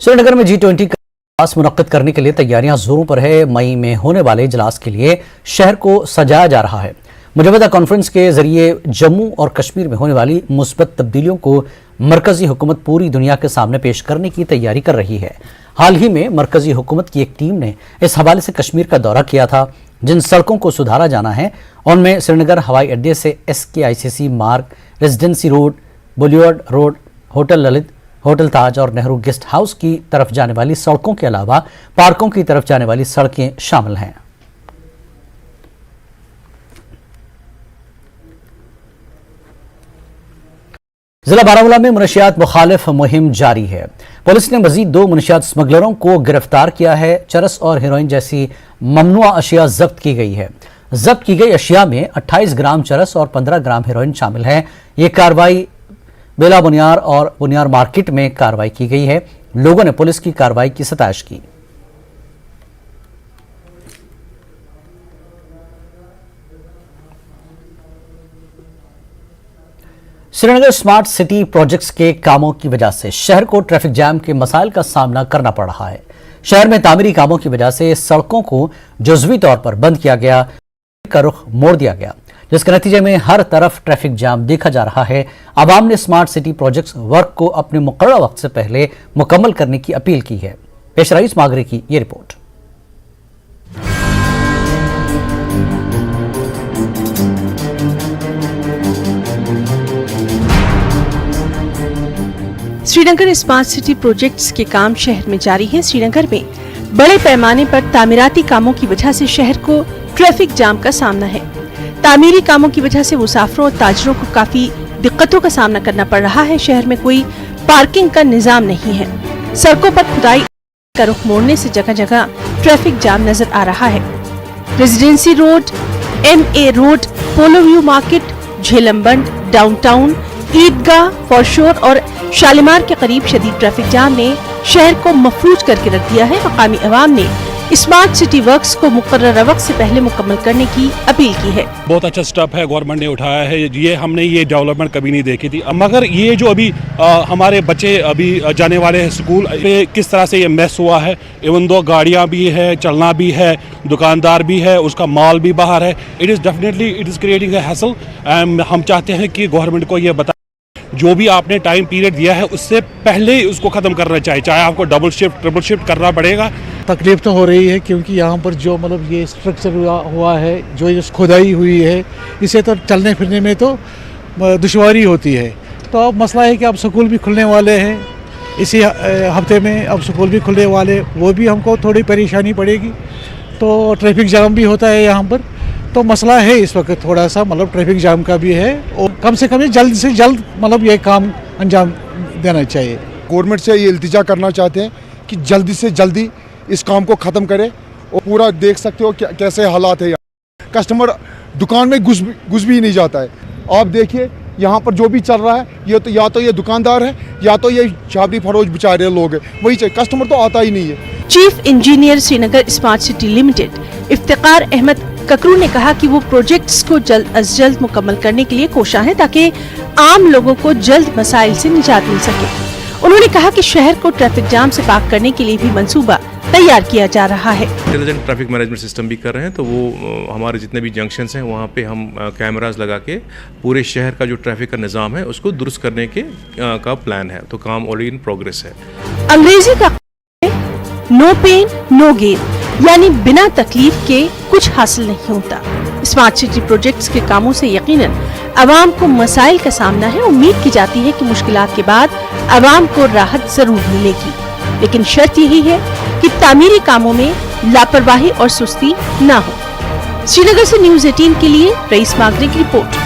श्रीनगर में G20 का इजलास मुनक्किद करने के लिए तैयारियां जोरों पर है। मई में होने वाले इजलास के लिए शहर को सजाया जा रहा है। मुजव्वदा कॉन्फ्रेंस के जरिए जम्मू और कश्मीर में होने वाली मुस्बत तब्दीलियों को मरकजी हुकूमत पूरी दुनिया के सामने पेश करने की तैयारी कर रही है। हाल ही में मरकजी हुकूमत की एक टीम ने इस हवाले से कश्मीर का दौरा किया था। जिन सड़कों को सुधारा जाना है उनमें श्रीनगर हवाई अड्डे से SKICC मार्ग, residency road, boulevard road, hotel Lalit, hotel Taj और नेहरू गेस्ट हाउस की तरफ जाने वाली सड़कों के अलावा पार्कों की तरफ जाने वाली सड़कें शामिल हैं। जिला बारामूला में मनशियात मुखालिफ मुहिम जारी है। पुलिस ने मजीद 2 मनशियात स्मगलरों को गिरफ्तार किया है। चरस और हेरोइन जैसी ममनुआ अशिया जब्त की गई है। जब्त की गई अशिया में 28 ग्राम चरस और 15 ग्राम हेरोइन शामिल है। ये कार्रवाई बेला बुनियार और बुनियार मार्केट में कार्रवाई की गई है। लोगों ने पुलिस की कार्रवाई की सताइश की। श्रीनगर स्मार्ट सिटी प्रोजेक्ट्स के कामों की वजह से शहर को ट्रैफिक जैम के मसाइल का सामना करना पड़ रहा है। शहर में तामीरी कामों की वजह से सड़कों को जुज़वी तौर पर बंद किया गया, का रुख मोड़ दिया गया, जिसके नतीजे में हर तरफ ट्रैफिक जाम देखा जा रहा है। आवाम ने स्मार्ट सिटी प्रोजेक्ट्स वर्क को अपने मुकर्रर वक्त से पहले मुकम्मल करने की अपील की है। पेश रईस मागरे की ये report. Srinagar smart city projects के काम शहर में जारी है। श्रीनगर में बड़े पैमाने पर तामीराती कामों की वजह से शहर को ट्रैफिक जाम का सामना है। तामीरी कामों की वजह से मुसाफिरों और ताजरों को काफी दिक्कतों का सामना करना पड़ रहा है। शहर में कोई पार्किंग का निजाम नहीं है। सड़कों पर खुदाई का रुख मोड़ने से जगह जगह ट्रैफिक जाम नजर आ रहा है। रेजिडेंसी रोड, MA रोड, पोलो व्यू मार्केट, झेलमबंद, डाउनटाउन, ईदगाह, फॉरशोर और शालीमार के करीब शदीद ट्रैफिक जाम ने शहर को मफलूज करके रख दिया है। मकामी अवाम ने स्मार्ट सिटी वर्क्स को मुकर्रर वक्त से पहले मुकम्मल करने की अपील की है। बहुत अच्छा स्टेप है गवर्नमेंट ने उठाया है। ये हमने ये डेवलपमेंट कभी नहीं देखी थी, मगर ये जो अभी हमारे बच्चे अभी जाने वाले हैं स्कूल पे, किस तरह से ये मैस हुआ है। इवन दो गाड़ियाँ भी है, चलना भी है, दुकानदार भी है, उसका माल भी बाहर है। It is creating a hassle. हम चाहते हैं कि गवर्नमेंट को ये बता, जो भी आपने टाइम पीरियड दिया है उससे पहले ही उसको ख़त्म करना चाहिए, चाहे आपको डबल शिफ्ट ट्रिपल शिफ्ट करना पड़ेगा। तकलीफ तो हो रही है क्योंकि यहाँ पर जो मतलब ये स्ट्रक्चर हुआ है, जो ये खुदाई हुई है, इसे तो चलने फिरने में तो दुश्वारी होती है। तो अब मसला है कि अब स्कूल भी खुलने वाले हैं इसी हफ्ते में। अब स्कूल भी खुलने वाले, वो भी हमको थोड़ी परेशानी पड़ेगी। तो ट्रैफिक जाम भी होता है यहाँ पर। तो मसला है इस वक्त थोड़ा सा, मतलब ट्रैफिक जाम का भी है और कम से कम जल्द से जल्द मतलब ये काम अंजाम देना चाहिए। गवर्नमेंट से ये इल्तिजा करना चाहते हैं कि जल्दी से जल्दी इस काम को ख़त्म करे। और पूरा देख सकते हो कैसे हालात है यहाँ। कस्टमर दुकान में घुस भी नहीं जाता है। आप देखिए यहाँ पर जो भी चल रहा है, ये तो या तो ये दुकानदार है या तो ये छाबरी फरोज बेचारे लोग हैं, वही चाहिए। कस्टमर तो आता ही नहीं है। Chief engineer Srinagar smart city limited Iftikhar Ahmad Kakroo ने कहा कि वो प्रोजेक्ट्स को जल्द अज जल्द मुकम्मल करने के लिए कोशा है ताकि आम लोगों को जल्द मसाइल से निजात मिल सके। उन्होंने कहा कि शहर को ट्रैफिक जाम से पाक करने के लिए भी मंसूबा तैयार किया जा रहा है। इंटेलिजेंट ट्रैफिक मैनेजमेंट सिस्टम भी कर रहे हैं, तो वो हमारे जितने भी जंक्शंस हैं वहाँ पे हम कैमरास लगा के पूरे शहर का जो ट्रैफिक का निज़ाम है उसको दुरुस्त करने का प्लान है। तो काम ऑलरेडी इन प्रोग्रेस है। अंग्रेजी का नो पेन नो गेन, यानी बिना तकलीफ के कुछ हासिल नहीं होता। स्मार्ट सिटी प्रोजेक्ट्स के कामों से यकीनन अवाम को मसाइल का सामना है। उम्मीद की जाती है कि मुश्किलात के बाद अवाम को राहत जरूर मिलेगी, लेकिन शर्त यही है कि तामीरी कामों में लापरवाही और सुस्ती ना हो। श्रीनगर से न्यूज़ 18 के लिए रईस मागरे की रिपोर्ट।